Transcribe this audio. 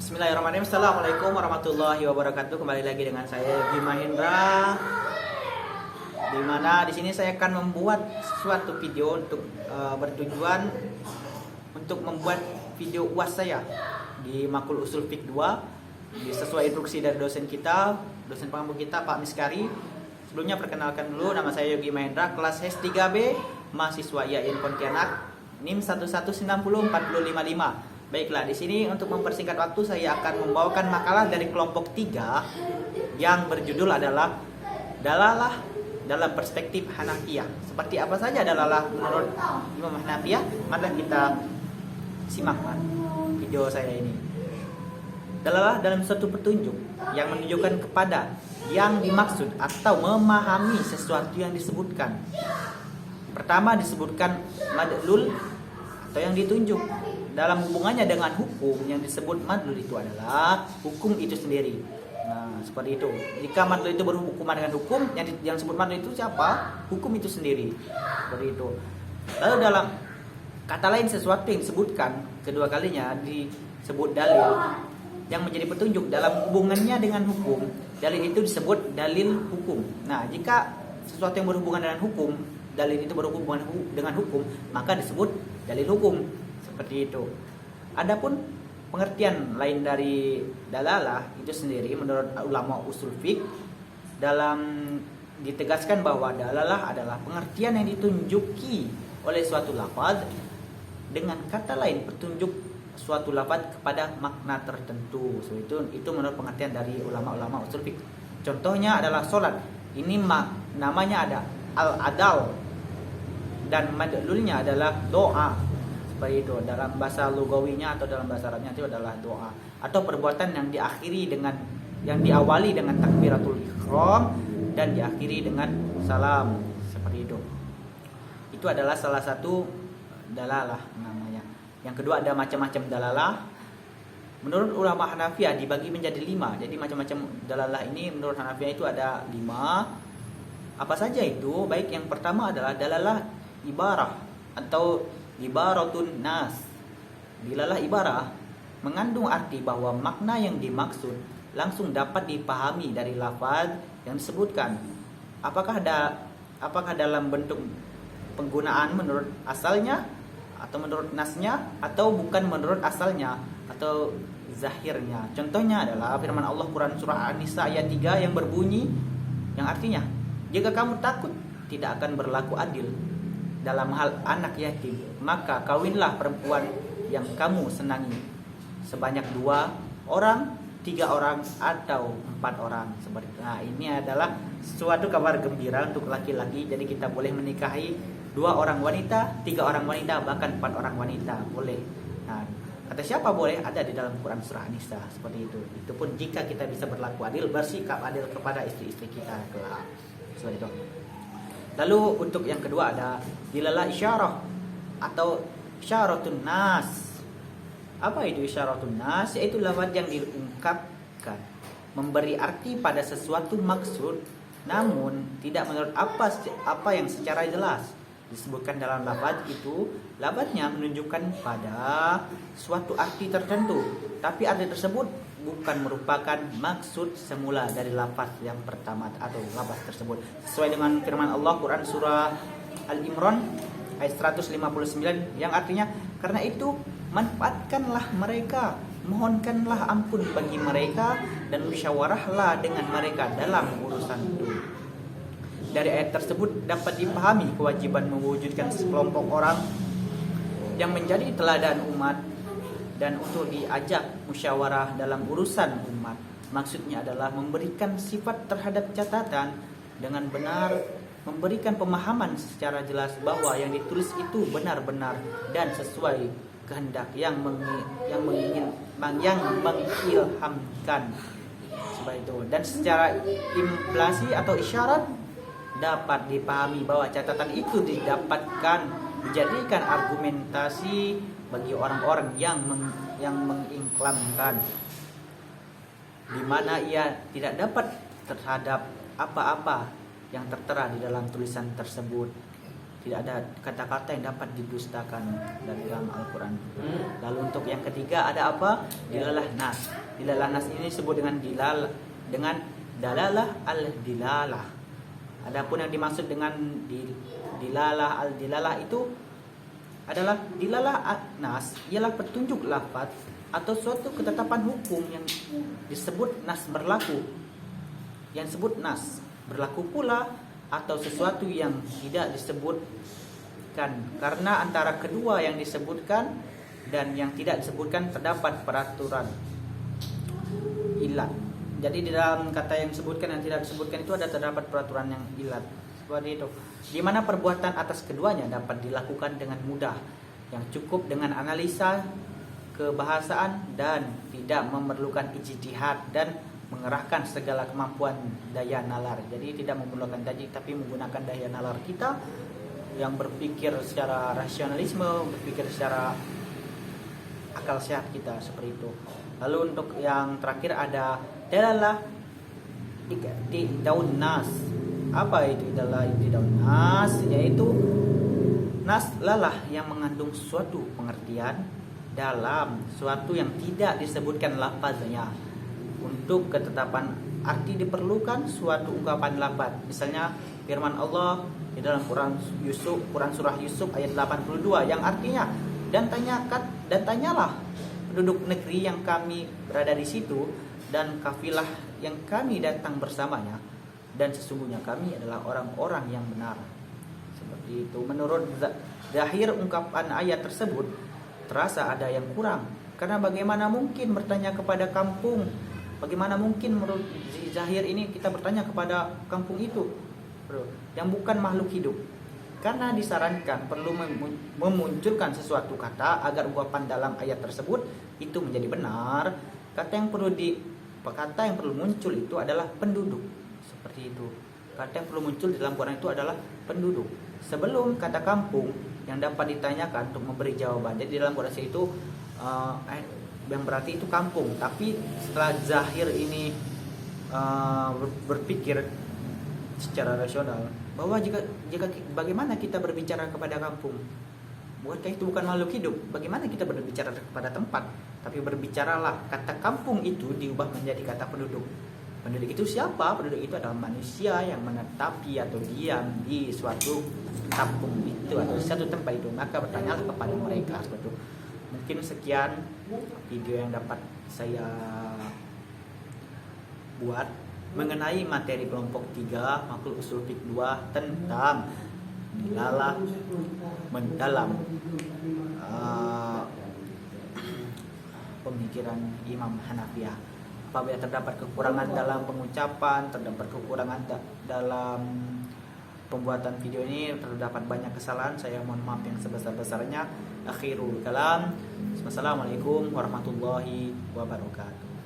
Bismillahirrahmanirrahim. Assalamualaikum warahmatullahi wabarakatuh. Kembali lagi dengan saya Yogi Mahendra. Di mana di sini saya akan membuat suatu video untuk bertujuan untuk membuat video UAS saya di Makul Usul Fiqh 2 sesuai instruksi dari dosen kita, dosen pengampu kita Pak Miskari. Sebelumnya perkenalkan dulu, nama saya Yogi Mahendra, kelas S3B, mahasiswa IAIN Pontianak, NIM 1190455. Baiklah, di sini untuk mempersingkat waktu saya akan membawakan makalah dari kelompok 3 yang berjudul adalah Dalalah dalam perspektif Hanafiyah. Seperti apa saja dalalah menurut Imam Hanafiyah? Mari kita simak video saya ini. Dalalah dalam suatu petunjuk yang menunjukkan kepada yang dimaksud atau memahami sesuatu yang disebutkan. Pertama disebutkan madlul atau yang ditunjuk. Dalam hubungannya dengan hukum, yang disebut madlul itu adalah hukum itu sendiri. Nah, seperti itu. Jika madlul itu berhubungan dengan hukum, yang disebut madlul itu siapa? Hukum itu sendiri. Seperti itu. Lalu dalam kata lain, sesuatu yang disebutkan kedua kalinya disebut dalil yang menjadi petunjuk dalam hubungannya dengan hukum. Dalil itu disebut dalil hukum. Nah, jika sesuatu yang berhubungan dengan hukum, dalil itu berhubungan dengan hukum, maka disebut dalil hukum. Seperti itu. Adapun pengertian lain dari dalalah itu sendiri menurut ulama usul fiqh, dalam ditegaskan bahwa dalalah adalah pengertian yang ditunjuki oleh suatu lafaz dengan kata lain petunjuk suatu lafaz kepada makna tertentu. So, itu menurut pengertian dari ulama-ulama usul fiqh. Contohnya adalah sholat. Ini namanya ada al-adal dan madlulnya adalah doa. Seperti itu, dalam bahasa lugawinya atau dalam bahasa Arabnya itu adalah doa atau perbuatan yang diawali dengan takbiratul ihram dan diakhiri dengan salam. Seperti itu. Itu adalah salah satu dalalah namanya. Yang kedua ada macam-macam dalalah. Menurut ulama Hanafiyah dibagi menjadi 5. Jadi macam-macam dalalah ini menurut Hanafiyah itu ada 5. Apa saja itu? Baik, yang pertama adalah dalalah ibarah atau ibaratun nas. Dilalah ibarah mengandung arti bahwa makna yang dimaksud langsung dapat dipahami dari lafaz yang disebutkan. Apakah dalam bentuk penggunaan menurut asalnya atau menurut nasnya atau bukan menurut asalnya atau zahirnya. Contohnya adalah firman Allah Quran surah An-Nisa ayat 3 yang berbunyi, yang artinya, jika kamu takut tidak akan berlaku adil dalam hal anak yatim, maka kawinlah perempuan yang kamu senangi sebanyak 2 orang, 3 orang, atau 4 orang. Seperti itu. Nah, ini adalah suatu kabar gembira untuk laki-laki. Jadi kita boleh menikahi 2 orang wanita, 3 orang wanita, bahkan 4 orang wanita boleh. Nah, kata siapa boleh? Ada di dalam Quran surah An-Nisa. Seperti itu. Itu pun jika kita bisa berlaku adil, bersikap adil kepada istri-istri kita kelak. Seperti itu. Lalu untuk yang kedua ada dilalah isyarah atau isyaratun nas. Apa itu isyaratun nas? Yaitu lafaz yang diungkapkan memberi arti pada sesuatu maksud, namun tidak menurut apa yang secara jelas disebutkan dalam lafaz itu. Lafaznya menunjukkan pada suatu arti tertentu, tapi arti tersebut bukan merupakan maksud semula dari lafaz yang pertama atau lafaz tersebut. Sesuai dengan firman Allah Quran surah Al-Imran ayat 159 yang artinya, karena itu manfaatkanlah mereka, mohonkanlah ampun bagi mereka, dan musyawarahlah dengan mereka dalam urusan itu. Dari ayat tersebut dapat dipahami kewajiban mewujudkan sekelompok orang yang menjadi teladan umat dan untuk diajak musyawarah dalam urusan umat. Maksudnya adalah memberikan sifat terhadap catatan dengan benar, memberikan pemahaman secara jelas bahwa yang ditulis itu benar-benar dan sesuai kehendak yang mengilhamkan. Seperti itu. Dan secara implasi atau isyarat dapat dipahami bahwa catatan itu dijadikan argumentasi bagi orang-orang yang mengiklankan, di mana ia tidak dapat terhadap apa-apa yang tertera di dalam tulisan tersebut. Tidak ada kata-kata yang dapat didustakan dari dalam Al-Quran. Lalu untuk yang ketiga ada apa? Dilalah nas. Dilalah nas ini disebut dengan dalalah al-dilalah. Adapun yang dimaksud dengan dilalah al-dilalah itu adalah dilalah nas ialah petunjuk lafaz atau suatu ketetapan hukum yang disebut nas berlaku. Yang disebut nas berlaku pula atau sesuatu yang tidak disebutkan, karena antara kedua yang disebutkan dan yang tidak disebutkan terdapat peraturan ilat. Jadi di dalam kata yang disebutkan dan tidak disebutkan itu ada terdapat peraturan yang ilat. Seperti itu. Di mana perbuatan atas keduanya dapat dilakukan dengan mudah, yang cukup dengan analisa kebahasaan dan tidak memerlukan ijtihad dan mengerahkan segala kemampuan daya nalar. Jadi tidak memerlukan tadi, tapi menggunakan daya nalar kita yang berpikir secara rasionalisme, berpikir secara akal sehat kita, seperti itu. Lalu untuk yang terakhir ada dalalah di daun nas. Apa itu dalalah di daun nas? Yaitu nas lalah yang mengandung suatu pengertian dalam suatu yang tidak disebutkan lafaznya. Untuk ketetapan arti diperlukan suatu ungkapan lafaz. Misalnya firman Allah di dalam Quran surah Yusuf ayat 82 yang artinya dan tanyalah penduduk negeri yang kami berada di situ dan kafilah yang kami datang bersamanya, dan sesungguhnya kami adalah orang-orang yang benar. Seperti itu. Menurut zahir ungkapan ayat tersebut terasa ada yang kurang, karena bagaimana mungkin bertanya kepada kampung? Bagaimana mungkin menurut zahir ini kita bertanya kepada kampung itu yang bukan makhluk hidup? Karena disarankan perlu memunculkan sesuatu kata agar ungkapan dalam ayat tersebut itu menjadi benar. Kata yang perlu muncul itu adalah penduduk. Seperti itu. Kata yang perlu muncul di dalam Quran itu adalah penduduk. Sebelum kata kampung yang dapat ditanyakan untuk memberi jawaban. Jadi di dalam Quran itu yang berarti itu kampung. Tapi setelah zahir ini berpikir secara rasional bahwa jika bagaimana kita berbicara kepada kampung, bukankah itu bukan makhluk hidup? Bagaimana kita berbicara kepada tempat? Tapi berbicaralah, kata kampung itu diubah menjadi kata penduduk. Penduduk itu siapa? Penduduk itu adalah manusia yang menetapi atau diam di suatu kampung itu atau di suatu tempat itu. Maka bertanyalah kepada mereka. Seperti itu. Mungkin sekian video yang dapat saya buat mengenai materi kelompok 3 makhluk usul fik 2 tentang dilalah mendalam pemikiran Imam Hanafiyah. Apabila terdapat kekurangan dalam pengucapan, terdapat kekurangan dalam pembuatan video ini, terdapat banyak kesalahan, saya mohon maaf yang sebesar-besarnya. Akhirul kalam. Wassalamualaikum warahmatullahi wabarakatuh.